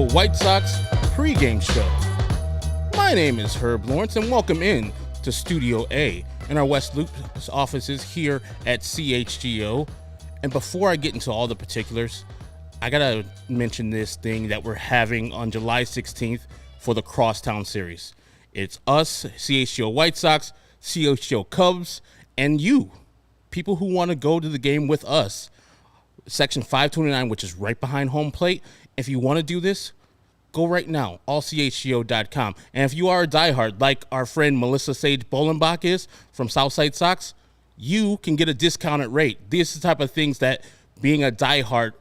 CHGO White Sox pregame show. My name is Herb Lawrence, and welcome in to Studio A in our West Loop offices here at CHGO. And before I get into all the particulars, I gotta mention this thing that we're having on July 16th for the Crosstown Series. It's us, CHGO White Sox, CHGO Cubs, and you, people who want to go to the game with us. Section 529, which is right behind home plate. If you want to do this, go right now, allchgo.com. And if you are a diehard, like our friend Melissa Sage Bolenbach is from Southside Sox, you can get a discounted rate. These are the type of things that being a diehard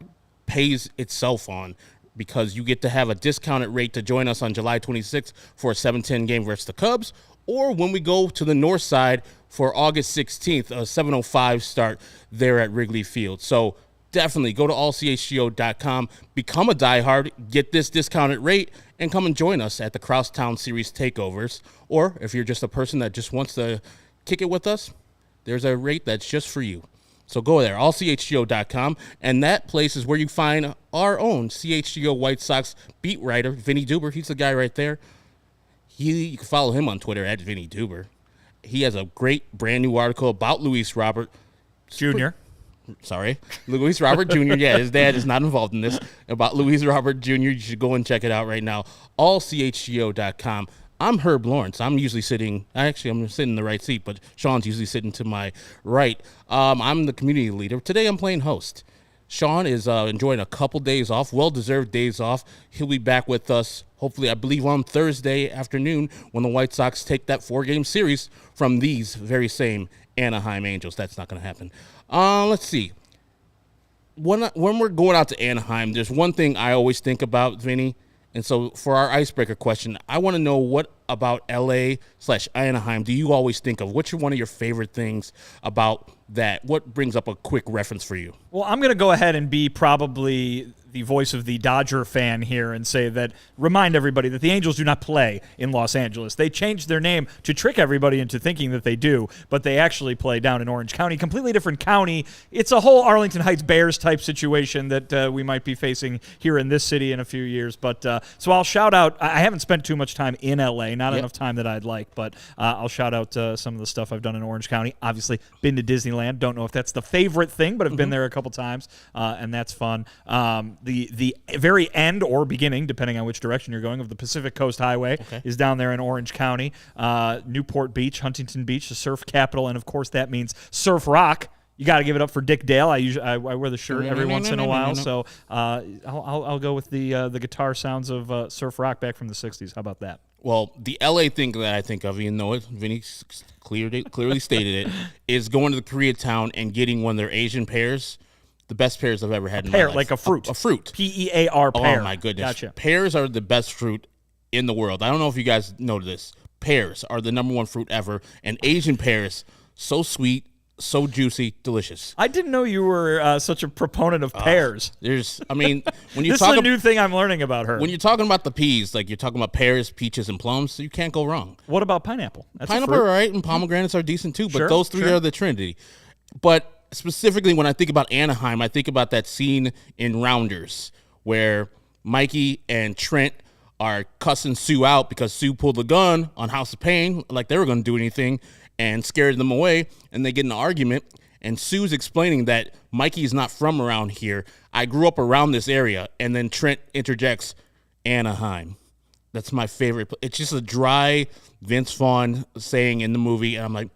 pays itself on, because you get to have a discounted rate to join us on July 26th for a 7-10 game versus the Cubs, or when we go to the north side for August 16th, a 7:05 start there at Wrigley Field. So definitely go to allchgo.com, become a diehard, get this discounted rate, and come and join us at the Crosstown Series takeovers. Or if you're just a person that just wants to kick it with us, there's a rate that's just for you. So go there, allchgo.com, and that place is where you find our own CHGO White Sox beat writer, Vinnie Duber. He's the guy right there. You can follow him on Twitter at Vinnie Duber. He has a great brand new article about Luis Robert Jr. Luis Robert Jr. Yeah, his dad is not involved in this. About Luis Robert Jr. You should go and check it out right now. Allchgo.com. I'm Herb Lawrence. I'm sitting in the right seat, but Sean's usually sitting to my right. I'm the community leader. Today I'm playing host. Sean is enjoying a couple days off, well-deserved days off. He'll be back with us, hopefully, I believe, on Thursday afternoon when the White Sox take that 4-game series from these very same Anaheim Angels. That's not going to happen. Let's see. When we're going out to Anaheim, there's one thing I always think about, Vinny. And so for our icebreaker question, I want to know, what about LA/Anaheim do you always think of? What's one of your favorite things about that? What brings up a quick reference for you? Well, I'm going to go ahead and be probably the voice of the Dodger fan here and say that, remind everybody that the Angels do not play in Los Angeles. They changed their name to trick everybody into thinking that they do, but they actually play down in Orange County, completely different county. It's a whole Arlington Heights Bears type situation that we might be facing here in this city in a few years. But so I'll shout out, I haven't spent too much time in LA, not enough time that I'd like, but I'll shout out some of the stuff I've done in Orange County. Obviously, been to Disneyland. Don't know if that's the favorite thing, but I've been there a couple times, and that's fun. The very end or beginning, depending on which direction you're going, of the Pacific Coast Highway is down there in Orange County. Newport Beach, Huntington Beach, the surf capital, and of course that means Surf Rock. You got to give it up for Dick Dale. I wear the shirt every once in a while, so I'll go with the guitar sounds of Surf Rock back from the 60s. How about that? Well, the LA thing that I think of, even though Vinny clearly stated it, is going to the Koreatown and getting one of their Asian pears. The best pears I've ever had in my life. Like a fruit. A fruit. P-E-A-R, pear. Oh, my goodness. Gotcha. Pears are the best fruit in the world. I don't know if you guys know this. Pears are the number one fruit ever. And Asian pears, so sweet, so juicy, delicious. I didn't know you were such a proponent of pears. When you this talk is a new thing I'm learning about her. When you're talking about the peas, like you're talking about pears, peaches, and plums, so you can't go wrong. What about pineapple? That's pineapple are right, and pomegranates are decent too, but those three are the trinity. But specifically, when I think about Anaheim, I think about that scene in Rounders where Mikey and Trent are cussing Sue out because Sue pulled the gun on House of Pain like they were going to do anything and scared them away, and they get in an argument, and Sue's explaining that Mikey's not from around here. I grew up around this area, and then Trent interjects, Anaheim. That's my favorite. It's just a dry Vince Vaughn saying in the movie, and I'm like,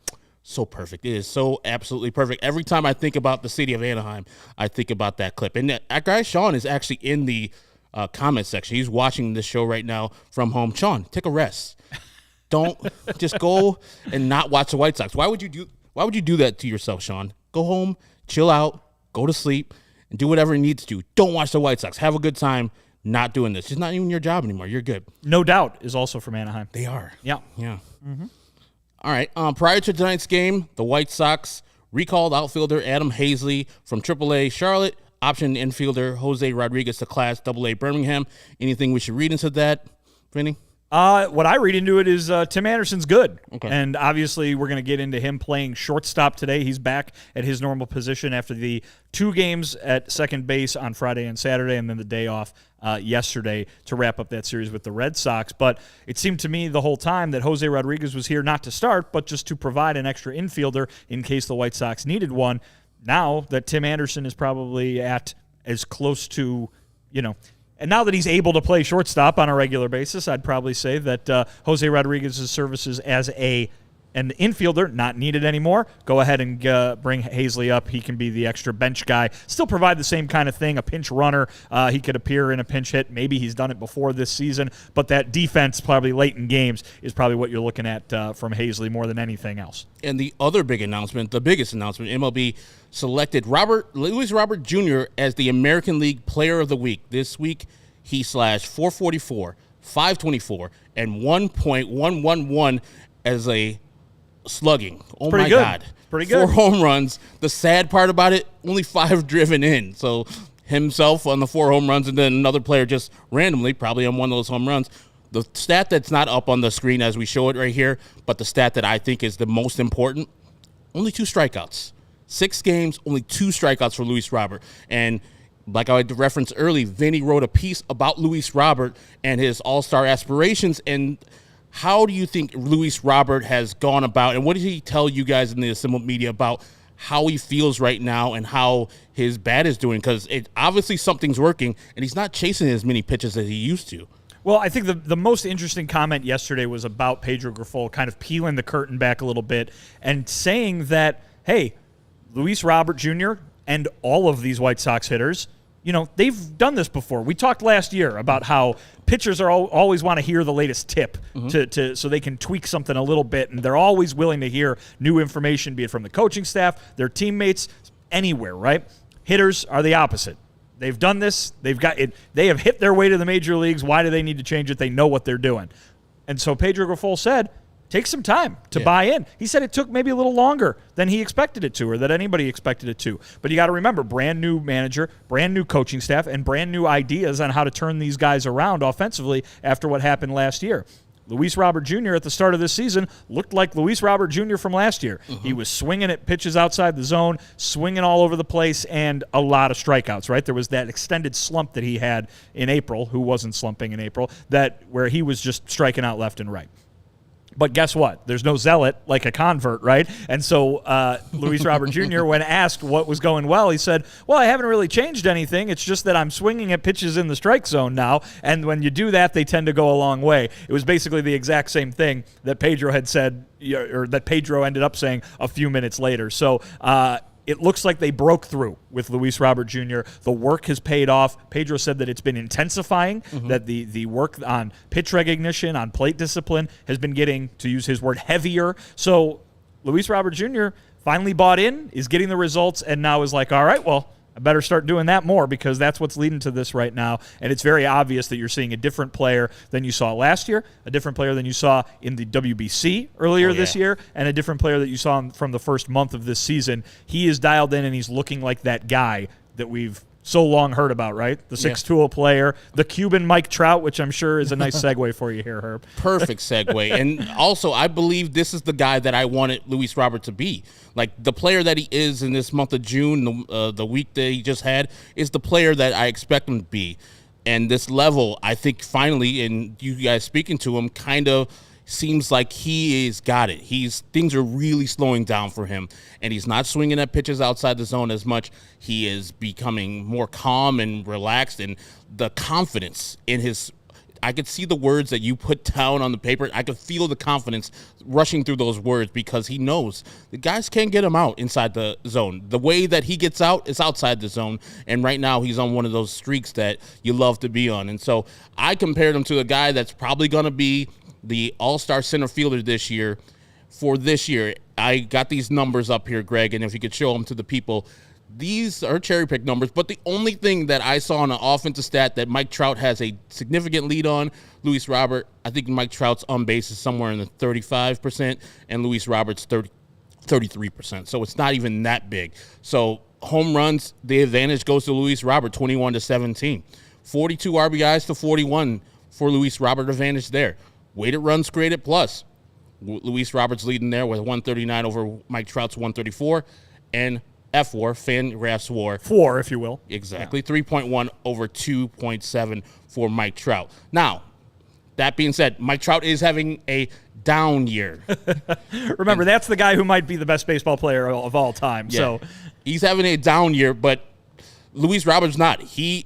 so perfect. It is so absolutely perfect. Every time I think about the city of Anaheim, I think about that clip. And that guy, Sean, is actually in the comment section. He's watching this show right now from home. Sean, take a rest. Don't just go and not watch the White Sox. Why would you do that to yourself, Sean? Go home, chill out, go to sleep, and do whatever you need to do. Don't watch the White Sox. Have a good time not doing this. It's not even your job anymore. You're good. No Doubt is also from Anaheim. They are. Yeah. Yeah. Mm-hmm. All right. Prior to tonight's game, the White Sox recalled outfielder Adam Hazley from AAA Charlotte, option infielder Jose Rodriguez to Class AA Birmingham. Anything we should read into that, Vinny? What I read into it is Tim Anderson's good. Okay. And obviously we're going to get into him playing shortstop today. He's back at his normal position after the 2 games at second base on Friday and Saturday, and then the day off yesterday to wrap up that series with the Red Sox. But it seemed to me the whole time that Jose Rodriguez was here not to start, but just to provide an extra infielder in case the White Sox needed one. Now that Tim Anderson is probably at as close to, and now that he's able to play shortstop on a regular basis, I'd probably say that Jose Rodriguez's services as an infielder not needed anymore. Go ahead and bring Hazley up. He can be the extra bench guy. Still provide the same kind of thing, a pinch runner. He could appear in a pinch hit. Maybe he's done it before this season, but that defense probably late in games is probably what you're looking at from Hazley more than anything else. And the other big announcement, the biggest announcement, MLB selected Luis Robert Jr. as the American League Player of the Week. This week, he slashed .444, .524, and 1.111 as a slugging. Oh, my God. Pretty good. 4 home runs. The sad part about it, only 5 driven in. So himself on the 4 home runs, and then another player just randomly, probably on one of those home runs. The stat that's not up on the screen as we show it right here, but the stat that I think is the most important, only 2 strikeouts. 6 games, only 2 strikeouts for Luis Robert. And like I referenced early, Vinny wrote a piece about Luis Robert and his all-star aspirations. And how do you think Luis Robert has gone about, and what did he tell you guys in the assembled media about how he feels right now and how his bat is doing? Because obviously something's working, and he's not chasing as many pitches as he used to. Well, I think the most interesting comment yesterday was about Pedro Grifol kind of peeling the curtain back a little bit and saying that, hey, Luis Robert Jr. and all of these White Sox hitters, they've done this before. We talked last year about how pitchers are always want to hear the latest tip so they can tweak something a little bit, and they're always willing to hear new information, be it from the coaching staff, their teammates, anywhere, right? Hitters are the opposite. They've done this. They've got it. They have hit their way to the major leagues. Why do they need to change it? They know what they're doing. And so Pedro Grifol said, take some time to buy in. He said it took maybe a little longer than he expected it to, or that anybody expected it to. But you got to remember, brand new manager, brand new coaching staff, and brand new ideas on how to turn these guys around offensively after what happened last year. Luis Robert Jr. at the start of this season looked like Luis Robert Jr. from last year. He was swinging at pitches outside the zone, swinging all over the place, and a lot of strikeouts, right? There was that extended slump that he had in April, who wasn't slumping in April, where he was just striking out left and right. But guess what? There's no zealot like a convert, right? And so Luis Robert Jr., when asked what was going well, he said, well, I haven't really changed anything. It's just that I'm swinging at pitches in the strike zone now, and when you do that, they tend to go a long way. It was basically the exact same thing that Pedro had said, or that Pedro ended up saying a few minutes later. So it looks like they broke through with Luis Robert Jr. The work has paid off. Pedro said that it's been intensifying, that the work on pitch recognition, on plate discipline has been getting, to use his word, heavier. So Luis Robert Jr. finally bought in, is getting the results, and now is like, all right, well, I better start doing that more, because that's what's leading to this right now. And it's very obvious that you're seeing a different player than you saw last year, a different player than you saw in the WBC earlier this year, and a different player that you saw from the first month of this season. He is dialed in, and he's looking like that guy that we've so long heard about, right? The 6'2" player, the Cuban Mike Trout, which I'm sure is a nice segue for you here, Herb. Perfect segue. And also, I believe this is the guy that I wanted Luis Robert to be. Like, the player that he is in this month of June, the week that he just had, is the player that I expect him to be. And this level, I think finally, and you guys speaking to him, kind of seems like he's got it. Things are really slowing down for him, and he's not swinging at pitches outside the zone as much. He is becoming more calm and relaxed, and the confidence in his – I could see the words that you put down on the paper. I could feel the confidence rushing through those words, because he knows the guys can't get him out inside the zone. The way that he gets out is outside the zone, and right now he's on one of those streaks that you love to be on. And so I compared him to a guy that's probably going to be the all-star center fielder this year. For this year, I got these numbers up here, Greg, and if you could show them to the people. These are cherry-picked numbers, but the only thing that I saw on an offensive stat that Mike Trout has a significant lead on, Luis Robert, I think Mike Trout's on base is somewhere in the 35%, and Luis Robert's 33%. So it's not even that big. So home runs, the advantage goes to Luis Robert, 21-17. 42 RBIs to 41 for Luis Robert, advantage there. Weighted runs created plus. Luis Robert's leading there with 139 over Mike Trout's 134. And F4, FanGraphs WAR. 4, if you will. Exactly. 3.1 over 2.7 for Mike Trout. Now, that being said, Mike Trout is having a down year. Remember, that's the guy who might be the best baseball player of all time. Yeah. So He's having a down year, but Luis Robert's not. He,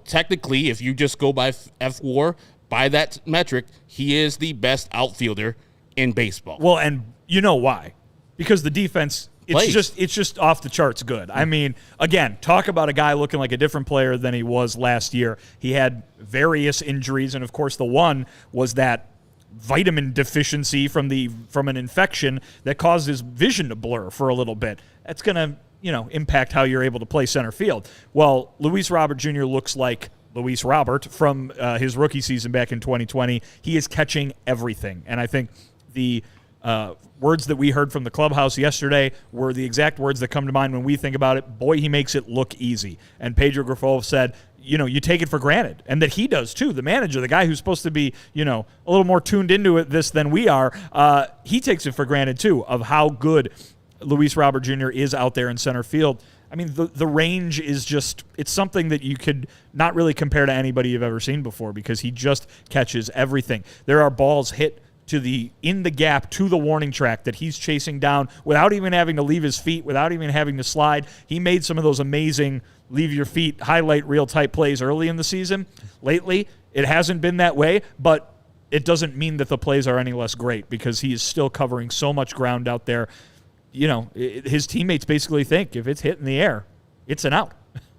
technically, if you just go by F4, by that metric, he is the best outfielder in baseball. Well, and you know why? Because the defense, it's just off the charts good. I mean, again, talk about a guy looking like a different player than he was last year. He had various injuries, and of course the one was that vitamin deficiency from an infection that caused his vision to blur for a little bit. That's going to, impact how you're able to play center field. Well, Luis Robert Jr. looks like Luis Robert from his rookie season back in 2020. He is catching everything, and I think the words that we heard from the clubhouse yesterday were the exact words that come to mind when we think about it. Boy, he makes it look easy. And Pedro Grifol said, you take it for granted, and that he does too. The manager, the guy who's supposed to be, a little more tuned into this than we are, he takes it for granted too of how good Luis Robert Jr. is out there in center field. I mean, the range is just, it's something that you could not really compare to anybody you've ever seen before because he just catches everything. There are balls hit in the gap to the warning track that he's chasing down without even having to leave his feet, without even having to slide. He made some of those amazing leave your feet highlight reel type plays early in the season. Lately, it hasn't been that way, but it doesn't mean that the plays are any less great because he is still covering so much ground out there. His teammates basically think if it's hit in the air, it's an out.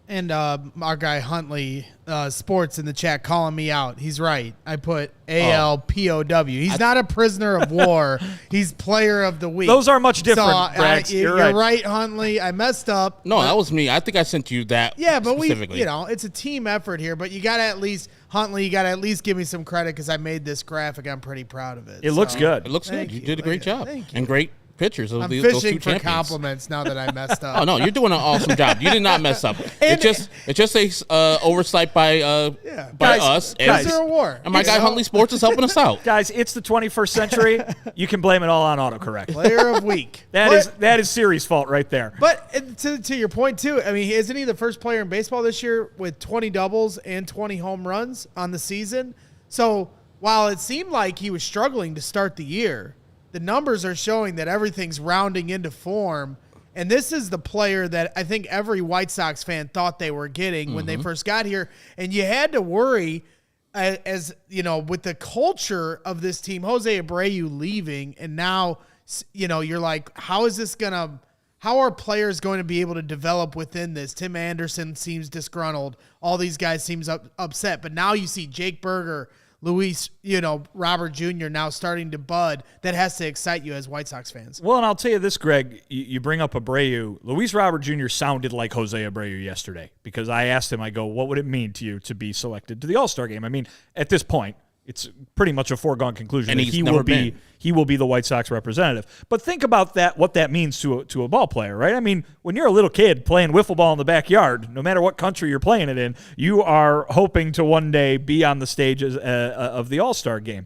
And our guy Huntley Sports in the chat calling me out. He's right. I put ALPOW. He's not a prisoner of war. He's player of the week. Those are much different, Brax. You're right, Huntley. I messed up. No, that was me. I think I sent you that. Yeah, but specifically. it's a team effort here. But you got to at least, Huntley, you got to at least give me some credit because I made this graphic. I'm pretty proud of it. It looks good. It looks good. You did a great job. Thank you. And great pictures of I'm those fishing two for champions. compliments now that I messed up. Oh no, you're doing an awesome job. You did not mess up. It's just a oversight by us. Guys, there a war? And my guy Huntley Sports is helping us out. Guys, it's the 21st century. You can blame it all on autocorrect. Player of week. That is Siri's fault right there. But to your point too, I mean, isn't he the first player in baseball this year with 20 doubles and 20 home runs on the season? So while it seemed like he was struggling to start the year, the numbers are showing that everything's rounding into form. And this is the player that I think every White Sox fan thought they were getting when they first got here. And you had to worry, as with the culture of this team, Jose Abreu leaving, and now, you're like, how are players going to be able to develop within this? Tim Anderson seems disgruntled. All these guys seems upset. But now you see Jake Berger, Luis, Robert Jr. now starting to bud. That has to excite you as White Sox fans. Well, and I'll tell you this, Greg, you bring up Abreu. Luis Robert Jr. sounded like Jose Abreu yesterday because I asked him, I go, what would it mean to you to be selected to the All-Star game? I mean, at this point, it's pretty much a foregone conclusion and that he will be the White Sox representative. But think about what that means to a ball player, right? I mean, when you're a little kid playing wiffle ball in the backyard, no matter what country you're playing it in, you are hoping to one day be on the stages of the All-Star game.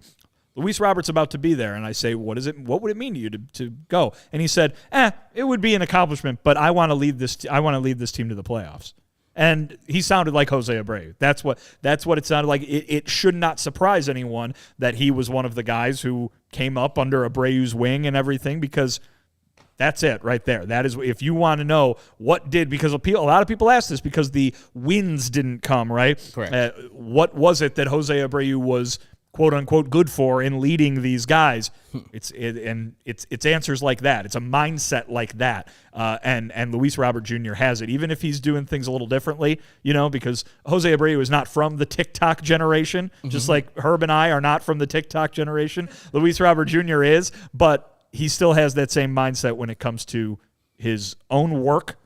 Luis Robert's about to be there, and I say, what would it mean to you to go? And he said, it would be an accomplishment, but I want to lead this team to the playoffs. And he sounded like Jose Abreu. That's what it sounded like. It should not surprise anyone that he was one of the guys who came up under Abreu's wing and everything, because that's it right there. That is, if you want to know because a lot of people ask this because the wins didn't come, right? Correct. What was it that Jose Abreu was quote unquote good for in leading these guys? It's answers like that. It's a mindset like that. And Luis Robert Jr. has it, even if he's doing things a little differently, because Jose Abreu is not from the TikTok generation, just like Herb and I are not from the TikTok generation. Luis Robert Jr. is, but he still has that same mindset when it comes to his own work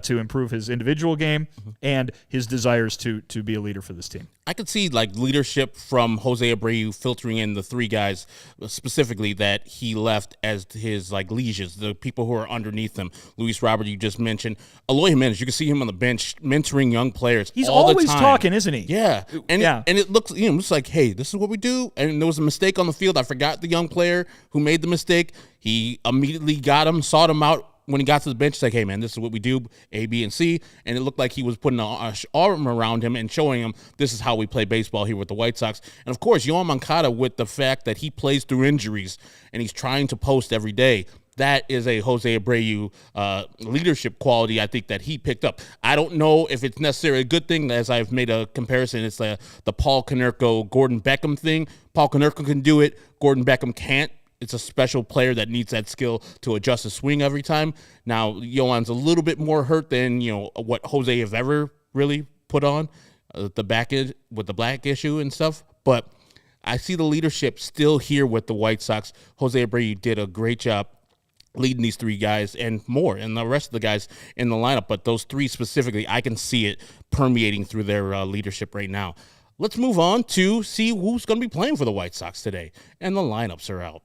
to improve his individual game and his desires to be a leader for this team. I could see leadership from Jose Abreu filtering in the three guys specifically that he left as his lieges, the people who are underneath him. Luis Robert, you just mentioned. Eloy Jimenez, you can see him on the bench mentoring young players. He's all always the time. talking, isn't he? Yeah, and it looks it's like, hey, this is what we do. And there was a mistake on the field. I forgot the young player who made the mistake. He immediately got him, sought him out when he got to the bench, it's like, hey, man, this is what we do, A, B, and C. And it looked like he was putting an arm around him and showing him this is how we play baseball here with the White Sox. And, of course, Yoan Moncada, with the fact that he plays through injuries and he's trying to post every day, that is a Jose Abreu leadership quality, I think, that he picked up. I don't know if it's necessarily a good thing. As I've made a comparison, it's the Paul Konerko, Gordon Beckham thing. Paul Konerko can do it. Gordon Beckham can't. It's a special player that needs that skill to adjust the swing every time. Now, Yoan's a little bit more hurt than, what Jose has ever really put on, the back end with the black issue and stuff. But I see the leadership still here with the White Sox. Jose Abreu did a great job leading these three guys and more, and the rest of the guys in the lineup. But those three specifically, I can see it permeating through their leadership right now. Let's move on to see who's going to be playing for the White Sox today. And the lineups are out.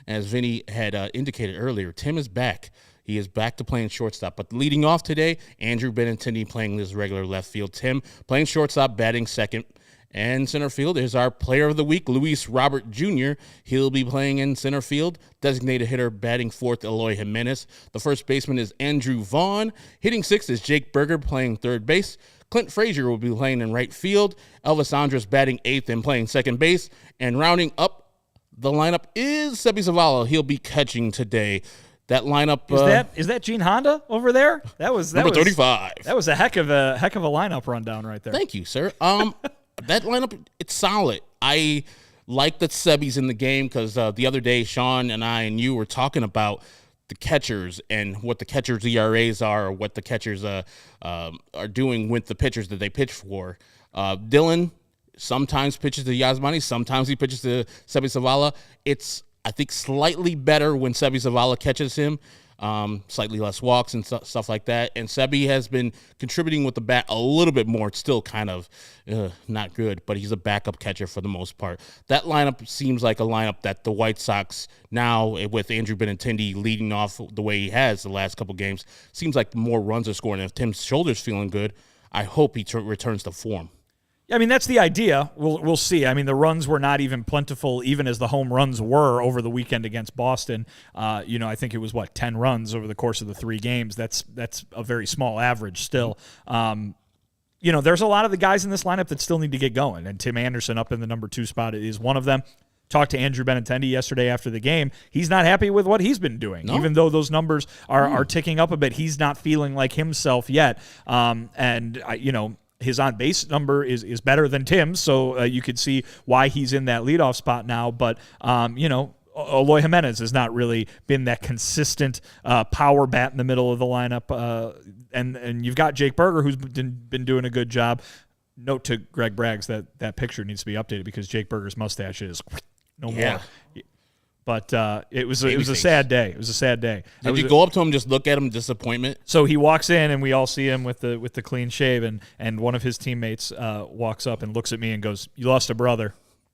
As Vinny had indicated earlier, Tim is back. He is back to playing shortstop. But leading off today, Andrew Benintendi playing his regular left field. Tim playing shortstop, batting second. And center field is our player of the week, Luis Robert Jr. He'll be playing in center field. Designated hitter batting fourth, Eloy Jimenez. The first baseman is Andrew Vaughn. Hitting sixth is Jake Berger playing third base. Clint Frazier will be playing in right field. Elvis Andrus batting eighth and playing second base. And rounding up the lineup is Sebi Zavala. He'll be catching today. That lineup is that Gene Honda over there? That was number 35. That was a heck of a lineup rundown right there. Thank you, sir. That lineup, it's solid. I like that Sebi's in the game because the other day, Sean and I and you were talking about the catchers and what the catchers' ERAs are, or what the catchers are doing with the pitchers that they pitch for. Dylan sometimes pitches to Yasmani, sometimes he pitches to Sebi Zavala. It's, I think, slightly better when Sebi Zavala catches him. Slightly less walks and stuff like that. And Sebi has been contributing with the bat a little bit more. It's still kind of not good, but he's a backup catcher for the most part. That lineup seems like a lineup that the White Sox now, with Andrew Benintendi leading off the way he has the last couple games, seems like more runs are scoring. And if Tim's shoulder's feeling good, I hope he returns to form. I mean, that's the idea. We'll see. I mean, the runs were not even plentiful, even as the home runs were over the weekend against Boston. I think it was 10 runs over the course of the 3 games. That's a very small average still. There's a lot of the guys in this lineup that still need to get going, and Tim Anderson up in the number 2 spot is one of them. Talked to Andrew Benintendi yesterday after the game. He's not happy with what he's been doing. No? Even though those numbers are ticking up a bit, he's not feeling like himself yet. His on-base number is better than Tim's, so you could see why he's in that leadoff spot now. But, Eloy Jimenez has not really been that consistent power bat in the middle of the lineup. And you've got Jake Berger, who's been doing a good job. Note to Greg Braggs that picture needs to be updated because Jake Berger's mustache is no more. But it was a sad day. It was a sad day. Did you go up to him, just look at him, disappointment? So he walks in, and we all see him with the clean shave, and one of his teammates walks up and looks at me and goes, "You lost a brother.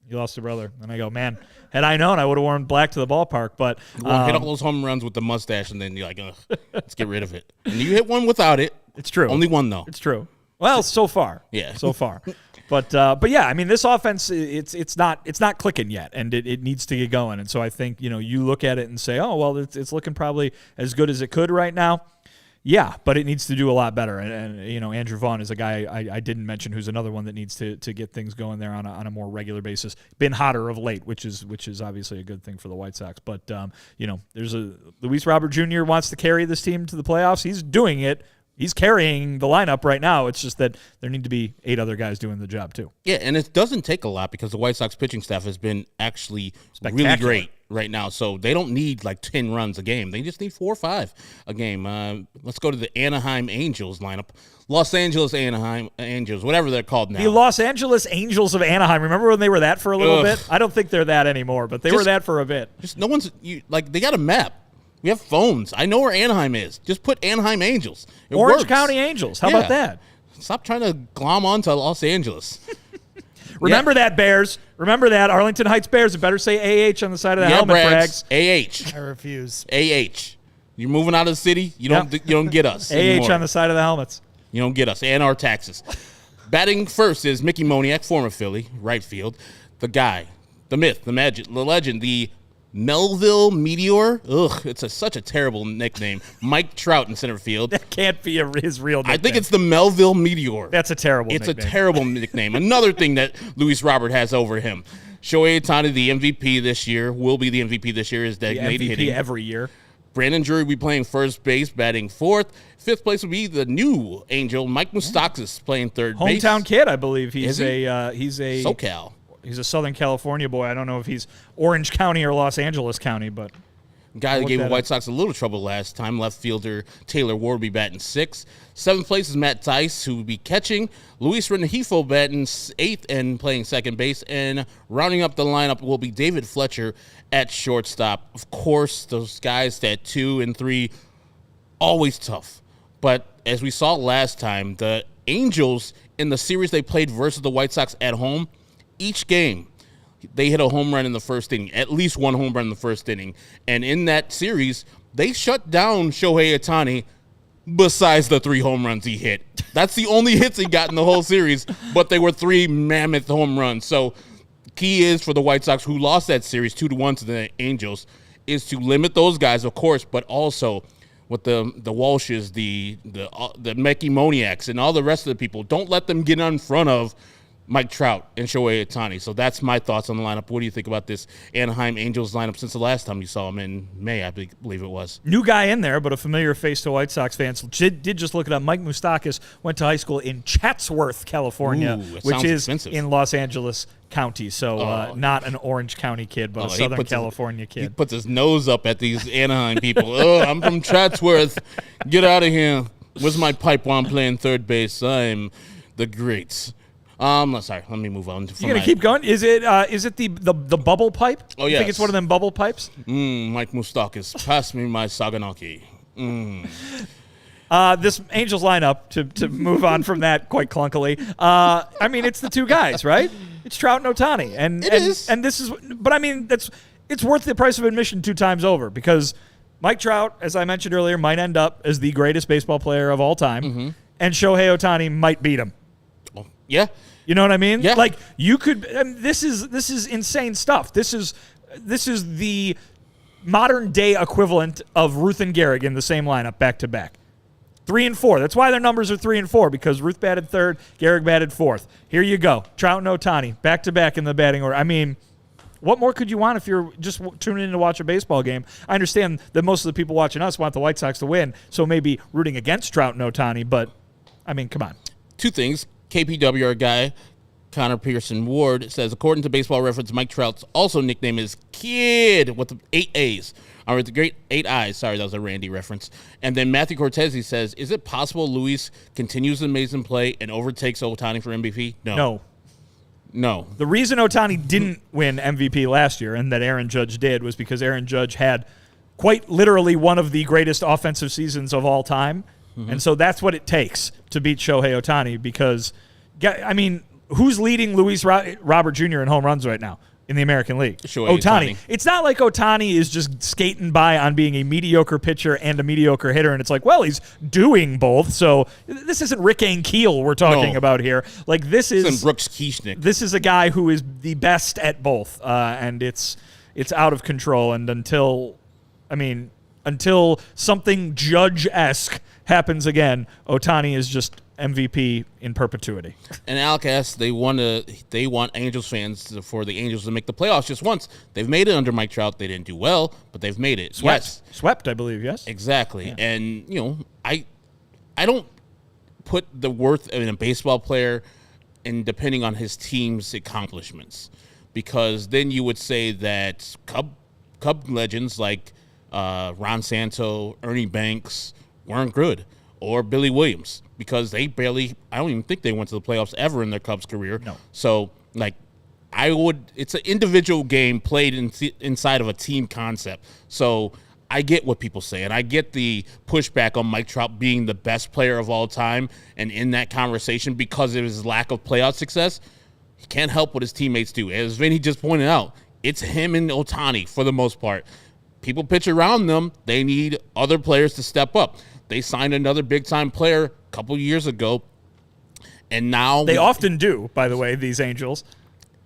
You lost a brother." And I go, "Man, had I known, I would have worn black to the ballpark." But hit all those home runs with the mustache, and then you're like, ugh, let's get rid of it. And you hit one without it. It's true. Only one, though. It's true. Well, so far. Yeah. So far. But yeah, I mean, this offense, it's not clicking yet, and it needs to get going. And so I think, you look at it and say, oh, well, it's looking probably as good as it could right now. Yeah, but it needs to do a lot better. And Andrew Vaughn is a guy I didn't mention, who's another one that needs to get things going there on a more regular basis. Been hotter of late, which is obviously a good thing for the White Sox. But there's Luis Robert Jr. wants to carry this team to the playoffs. He's doing it. He's carrying the lineup right now. It's just that there need to be 8 other guys doing the job too. Yeah, and it doesn't take a lot because the White Sox pitching staff has been actually really great right now. So they don't need 10 runs a game. They just need 4 or 5 a game. Let's go to the Anaheim Angels lineup. Los Angeles Anaheim Angels, whatever they're called now. The Los Angeles Angels of Anaheim. Remember when they were that for a little bit? I don't think they're that anymore, but they were that for a bit. Just no one's they got a map. We have phones. I know where Anaheim is. Just put Anaheim Angels. It Orange works. County Angels. How about that? Stop trying to glom onto Los Angeles. Remember that, Bears. Remember that. Arlington Heights Bears. It better say AH on the side of the helmet, Braggs. AH. I refuse. AH. You're moving out of the city. You don't get us anymore. AH on the side of the helmets. You don't get us and our taxes. Batting first is Mickey Moniak, former Philly, right field. The guy, the myth, the magic, the legend, the Melville Meteor. Ugh, it's such a terrible nickname. Mike Trout in center field. That can't be his real nickname. I think it's the Melville Meteor. That's a terrible It's nickname. a terrible nickname. Another thing that Luis Robert has over him. Shohei Ohtani, the MVP this year, will be the MVP this year, is designated MVP hitting. every year. Brandon Drury will be playing first base, batting fourth. Fifth place will be the new Angel, Mike Moustakas, playing third base. Hometown kid, I believe. He's Is he? he's a SoCal. He's a Southern California boy. I don't know if he's Orange County or Los Angeles County, but Guy that gave the that White Sox a little trouble last time. Left fielder Taylor Ward will be batting sixth. Seventh place is Matt Tice, who will be catching. Luis Rengifo batting eighth and playing second base. And rounding up the lineup will be David Fletcher at shortstop. Of course, those guys at 2 and 3, always tough. But as we saw last time, the Angels in the series they played versus the White Sox at home, each game, they hit a home run in the first inning, at least one home run in the first inning. And in that series, they shut down Shohei Ohtani besides the 3 home runs he hit. That's the only hits he got in the whole series, but they were 3 mammoth home runs. So key is for the White Sox, who lost that series 2-1 to the Angels, is to limit those guys, of course, but also with the Walshes, the Mickey Moniacs, and all the rest of the people, don't let them get in front of Mike Trout and Shohei Ohtani. So that's my thoughts on the lineup. What do you think about this Anaheim Angels lineup since the last time you saw them in May, I believe it was? new guy in there, but a familiar face to White Sox fans. Did just look it up. Mike Moustakas went to high school in Chatsworth, California, Ooh, that which sounds is expensive. in Los Angeles County. So not an Orange County kid, but a he Southern puts California He kid. puts his nose up at these Anaheim people. Oh, I'm from Chatsworth. Get out of here. Where's my pipe while I'm playing third base? I'm the greats. Sorry, let me move on. You gonna keep going? Is it the bubble pipe? Oh, You yes. think it's one of them bubble pipes? Mike Moustakas, pass me my Saganaki. This Angels lineup, to move on from that quite clunkily. I mean, it's the 2 guys, right? It's Trout and Ohtani, and It is. And this is, but I mean, it's worth the price of admission 2 times over, because Mike Trout, as I mentioned earlier, might end up as the greatest baseball player of all time, and Shohei Ohtani might beat him. Oh, yeah. You know what I mean? Yeah. Like, you could. This is insane stuff. This is the modern day equivalent of Ruth and Gehrig in the same lineup back to back. 3 and 4. That's why their numbers are 3 and 4, because Ruth batted third, Gehrig batted fourth. Here you go, Trout and Ohtani back to back in the batting order. I mean, what more could you want if you're just tuning in to watch a baseball game? I understand that most of the people watching us want the White Sox to win, so maybe rooting against Trout and Ohtani. But I mean, come on. 2 things. KPW, our guy, Connor Pearson Ward, says, according to Baseball Reference, Mike Trout's also nickname is Kid with the 8 A's. Or with the great 8 I's. Sorry, that was a Randy reference. And then Matthew Cortese says, is it possible Luis continues the amazing play and overtakes Ohtani for MVP? No. The reason Ohtani didn't win MVP last year, and that Aaron Judge did, was because Aaron Judge had quite literally one of the greatest offensive seasons of all time. And so that's what it takes to beat Shohei Ohtani, because, I mean, who's leading Luis Robert Jr. in home runs right now in the American League? Shohei Ohtani. It's not like Ohtani is just skating by on being a mediocre pitcher and a mediocre hitter, and it's like, well, he's doing both. So this isn't Rick Ankiel we're talking about here. Like, this is Brooks Kieschnick. This is a guy who is the best at both, and it's out of control. And until something Judge-esque happens again, Ohtani is just MVP in perpetuity. And Alec asks, they want Angels fans for the Angels to make the playoffs just once. They've made it under Mike Trout. They didn't do well, but they've made it. Swept, I believe. Yes, exactly. Yeah. And I don't put the worth in a baseball player in depending on his team's accomplishments, because then you would say that Cub legends like Ron Santo, Ernie Banks weren't good, or Billy Williams, because I don't even think they went to the playoffs ever in their Cubs career. No. So, it's an individual game played inside of a team concept. So I get what people say, and I get the pushback on Mike Trout being the best player of all time and in that conversation because of his lack of playoff success. He can't help what his teammates do. As Vinny just pointed out, it's him and Ohtani for the most part. People pitch around them. They need other players to step up. They signed another big-time player a couple years ago, and now they often do, by the way, these Angels.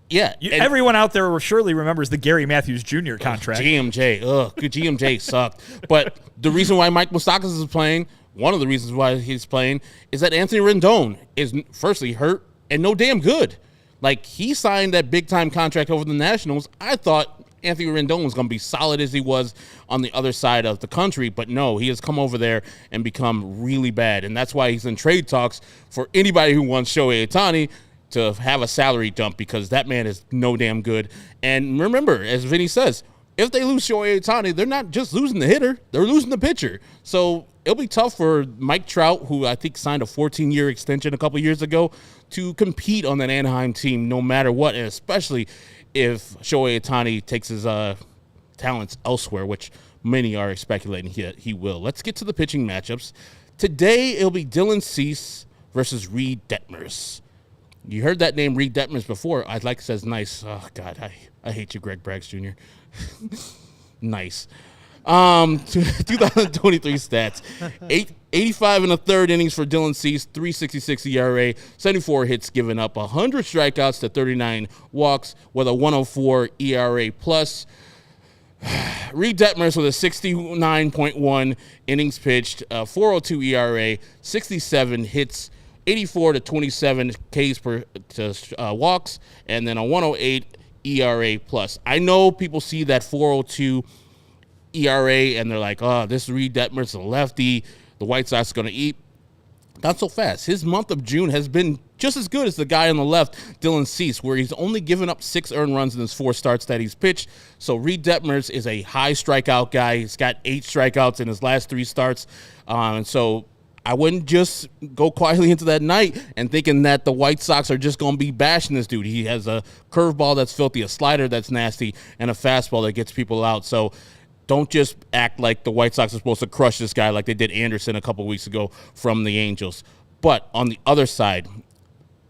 Yeah. Everyone out there surely remembers the Gary Matthews Jr. contract. GMJ. Good GMJ sucked. But the reason why Mike Moustakas is playing, one of the reasons why he's playing, is that Anthony Rendon is firstly hurt and no damn good. Like, he signed that big-time contract over the Nationals. I thought Anthony Rendon was going to be solid as he was on the other side of the country, but no, he has come over there and become really bad, and that's why he's in trade talks for anybody who wants Shohei Ohtani to have a salary dump, because that man is no damn good. And remember, as Vinny says, if they lose Shohei Ohtani, they're not just losing the hitter, they're losing the pitcher. So it'll be tough for Mike Trout, who I think signed a 14-year extension a couple years ago, to compete on that Anaheim team no matter what, and especially if Shohei Ohtani takes his talents elsewhere, which many are speculating he will. Let's get to the pitching matchups. Today, it'll be Dylan Cease versus Reid Detmers. You heard that name, Reid Detmers, before. I'd like says nice. Oh, God, I hate you, Greg Braggs Jr. Nice. 2023 stats. 85 and a third innings for Dylan Cease, 3.66 ERA, 74 hits given up, 100 strikeouts to 39 walks with a 104 ERA plus. Reid Detmers with a 69.1 innings pitched, 4.02 ERA, 67 hits, 84 to 27 Ks per walks, and then a 108 ERA plus. I know people see that 4.02 ERA and they're like, oh, this Reid Detmers, a lefty, the White Sox are going to eat. Not so fast. His month of June has been just as good as the guy on the left, Dylan Cease, where he's only given up 6 earned runs in his 4 starts that he's pitched. So Reid Detmers is a high strikeout guy. He's got 8 strikeouts in his last 3 starts. And so I wouldn't just go quietly into that night and thinking that the White Sox are just going to be bashing this dude. He has a curveball that's filthy, a slider that's nasty, and a fastball that gets people out. So don't just act like the White Sox are supposed to crush this guy like they did Anderson a couple weeks ago from the Angels. But on the other side,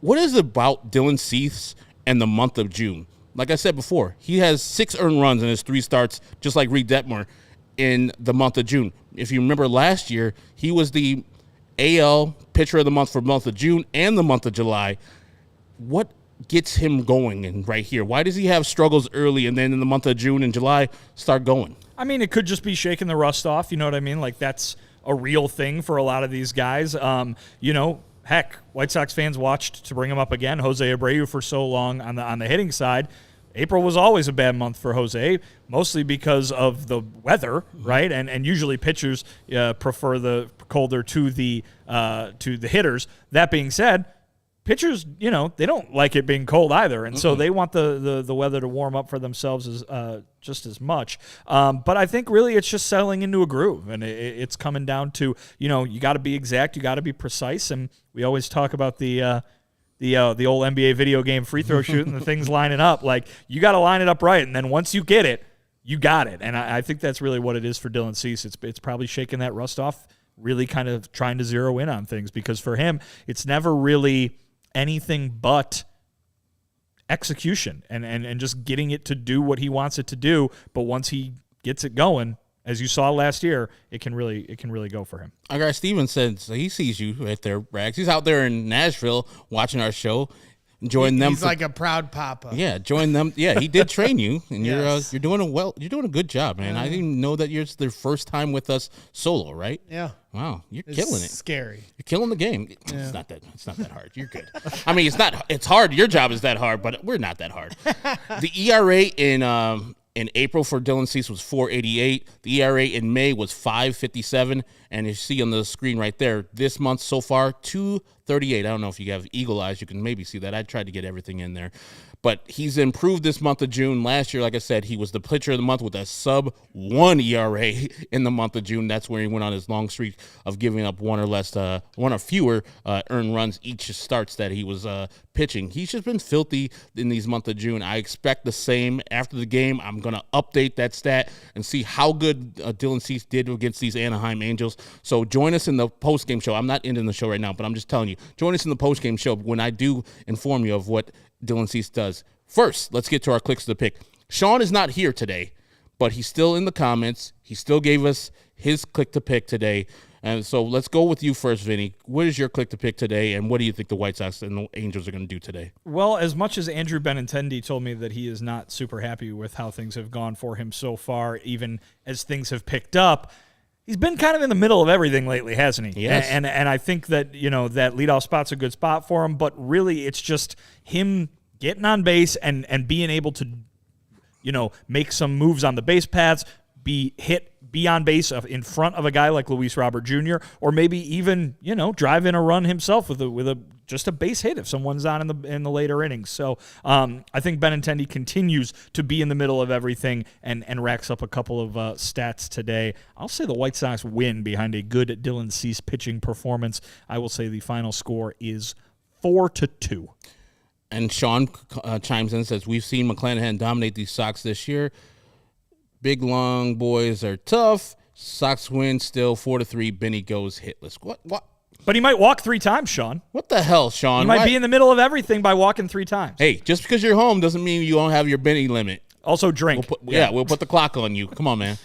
what is it about Dylan Cease and the month of June? Like I said before, he has 6 earned runs in his 3 starts, just like Reid Detmers in the month of June. If you remember last year, he was the AL pitcher of the month for the month of June and the month of July. What gets him going and right here? Why does he have struggles early and then in the month of June and July start going? I mean, it could just be shaking the rust off. You know what I mean? Like, that's a real thing for a lot of these guys. Heck, White Sox fans watched, to bring him up again, Jose Abreu for so long on the hitting side. April was always a bad month for Jose, mostly because of the weather, right? And usually pitchers prefer the colder to the hitters. That being said, pitchers, they don't like it being cold either, and so they want the weather to warm up for themselves just as much. But I think really it's just settling into a groove, and it's coming down to, you got to be exact, you got to be precise, and we always talk about the old NBA video game free throw shooting, the things lining up. Like, you got to line it up right, and then once you get it, you got it. And I think that's really what it is for Dylan Cease. It's probably shaking that rust off, really kind of trying to zero in on things, because for him, it's never really anything but execution and just getting it to do what he wants it to do. But once he gets it going, as you saw last year, it can really go for him. Our guy Steven said he sees you right there, Rags. He's out there in Nashville watching our show, enjoying them. He's like a proud papa. Yeah, join them. Yeah, he did train you, and yes. You're doing You're doing a good job, man. I didn't even know that it's their first time with us solo, right? Yeah. Wow, you're killing it. Scary. You're killing the game. Yeah. It's not that hard. You're good. I mean, it's hard. Your job is that hard, but we're not that hard. The ERA in April for Dylan Cease was 4.88. The ERA in May was 5.57. And you see on the screen right there, this month so far, 2.38. I don't know if you have eagle eyes. You can maybe see that. I tried to get everything in there. But he's improved this month of June. Last year, like I said, he was the pitcher of the month with a sub-1 ERA in the month of June. That's where he went on his long streak of giving up one or fewer earned runs each starts that he was pitching. He's just been filthy in these months of June. I expect the same after the game. I'm going to update that stat and see how good Dylan Cease did against these Anaheim Angels. So join us in the post-game show. I'm not ending the show right now, but I'm just telling you. Join us in the post-game show when I do inform you of what Dylan Cease does. First, let's get to our clicks of the pick. Sean is not here today, but he's still in the comments. He still gave us his click to pick today. And so let's go with you first, Vinny. What is your click to pick today, and what do you think the White Sox and the Angels are going to do today? Well, as much as Andrew Benintendi told me that he is not super happy with how things have gone for him so far, even as things have picked up, he's been kind of in the middle of everything lately, hasn't he? Yes. And I think that, that leadoff spot's a good spot for him, but really it's just him getting on base and being able to, make some moves on the base paths, be on base in front of a guy like Luis Robert Jr., or maybe even, drive in a run himself with just a base hit if someone's on in the later innings. So I think Benintendi continues to be in the middle of everything and racks up a couple of stats today. I'll say the White Sox win behind a good Dylan Cease pitching performance. I will say the final score is 4-2. And Sean chimes in and says, we've seen McClanahan dominate these Sox this year. Big, long boys are tough. Sox win still 4-3. Benny goes hitless. What? But he might walk 3 times, Sean. What the hell, Sean? He might be in the middle of everything by walking 3 times. Hey, just because you're home doesn't mean you don't have your Benny limit. Also drink. We'll put the clock on you. Come on, man.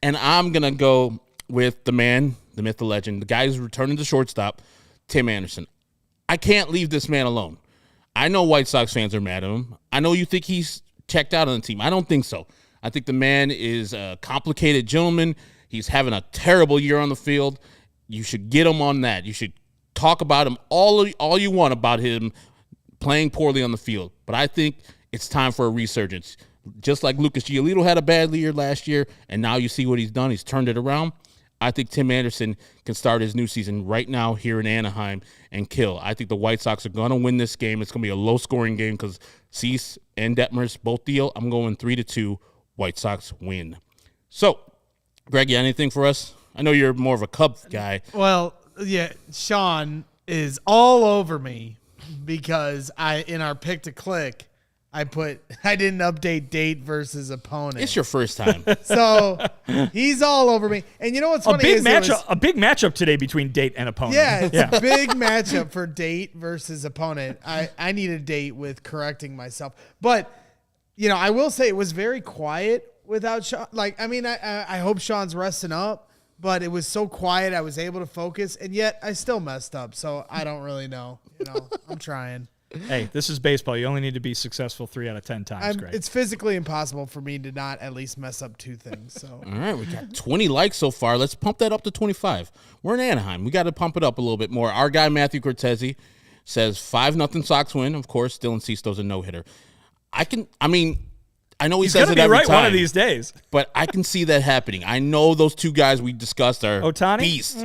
And I'm going to go with the man, the myth, the legend, the guy who's returning to shortstop, Tim Anderson. I can't leave this man alone. I know White Sox fans are mad at him. I know you think he's checked out on the team. I don't think so. I think the man is a complicated gentleman. He's having a terrible year on the field. You should get him on that. You should talk about him all you want about him playing poorly on the field. But I think it's time for a resurgence. Just like Lucas Giolito had a bad year last year, and now you see what he's done. He's turned it around. I think Tim Anderson can start his new season right now here in Anaheim and kill. I think the White Sox are going to win this game. It's going to be a low-scoring game because Cease and Detmers both deal. I'm going 3-2. White Sox win. So, Greg, you got anything for us? I know you're more of a Cubs guy. Well, yeah, Sean is all over me because in our pick to click, I didn't update date versus opponent. It's your first time. So he's all over me. And you know what's funny? A big matchup today between date and opponent. Yeah, it's a big matchup for date versus opponent. I need a date with correcting myself. But, I will say it was very quiet without Sean. I hope Sean's resting up, but it was so quiet I was able to focus, and yet I still messed up. So I don't really know. I'm trying. Hey, this is baseball. You only need to be successful 3 out of 10 times, Greg. It's physically impossible for me to not at least mess up 2 things. So all right, we got 20 likes so far. Let's pump that up to 25. We're in Anaheim. We got to pump it up a little bit more. Our guy Matthew Cortese says 5-0 Sox win. Of course, Dylan Cease throws a no-hitter. I know he says it every time. He's going to be right one of these days. But I can see that happening. I know those 2 guys we discussed are Ohtani? beasts.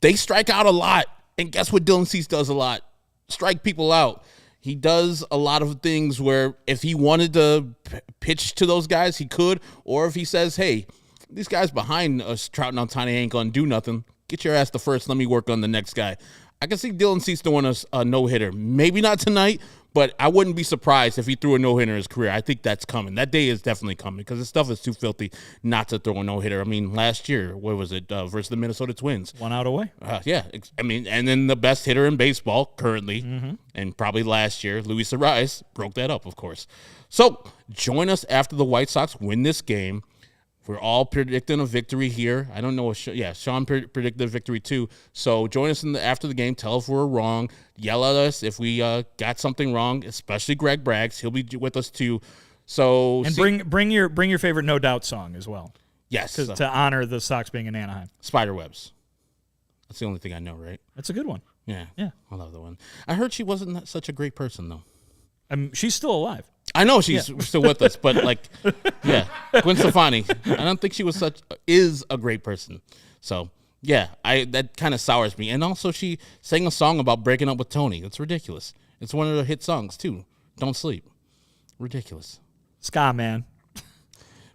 They strike out a lot. And guess what Dylan Cease does a lot? Strike people out. He does a lot of things where if he wanted to pitch to those guys, he could. Or if he says, hey, these guys behind us, Trout and Ohtani ain't going to do nothing. Get your ass to first. Let me work on the next guy. I can see Dylan Cease throwing a no-hitter. Maybe not tonight, but I wouldn't be surprised if he threw a no-hitter in his career. I think that's coming. That day is definitely coming because this stuff is too filthy not to throw a no-hitter. I mean, last year, what was it, versus the Minnesota Twins? 1 out away. Yeah. And then the best hitter in baseball currently, and probably last year, Luis Ariz, broke that up, of course. So join us after the White Sox win this game. We're all predicting a victory here. I don't know. Sean predicted a victory too. So join us after the game. Tell if we're wrong. Yell at us if we got something wrong, especially Greg Braggs. He'll be with us too. So bring your favorite No Doubt song as well. Yes. To honor the Sox being in Anaheim. Spiderwebs. That's the only thing I know, right? That's a good one. Yeah. Yeah. I love that one. I heard she wasn't such a great person though. She's still alive. I know she's still with us, but Gwen Stefani. I don't think she is a great person. So that kind of sours me. And also, she sang a song about breaking up with Tony. It's ridiculous. It's one of the hit songs too. Don't sleep. Ridiculous. Ska man.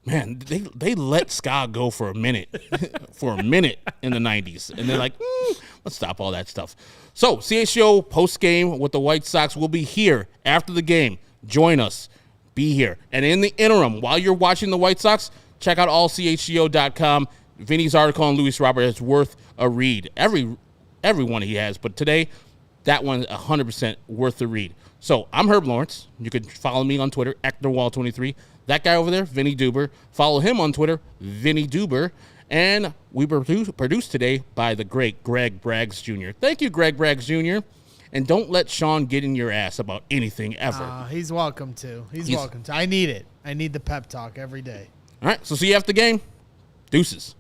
Man, they let ska go for a minute, in the 90s. And they're like, let's stop all that stuff. So, CHGO post-game with the White Sox will be here after the game. Join us. Be here. And in the interim, while you're watching the White Sox, check out allchgo.com. Vinny's article on Luis Robert is worth a read. Every one he has. But today, that one 100% worth the read. So, I'm Herb Lawrence. You can follow me on Twitter, EcknerWall23. That guy over there, Vinnie Duber. Follow him on Twitter, Vinnie Duber. And we were produced today by the great Greg Braggs Jr. Thank you, Greg Braggs Jr. And don't let Sean get in your ass about anything ever. He's welcome to. He's welcome to. I need it. I need the pep talk every day. All right, so see you after the game. Deuces.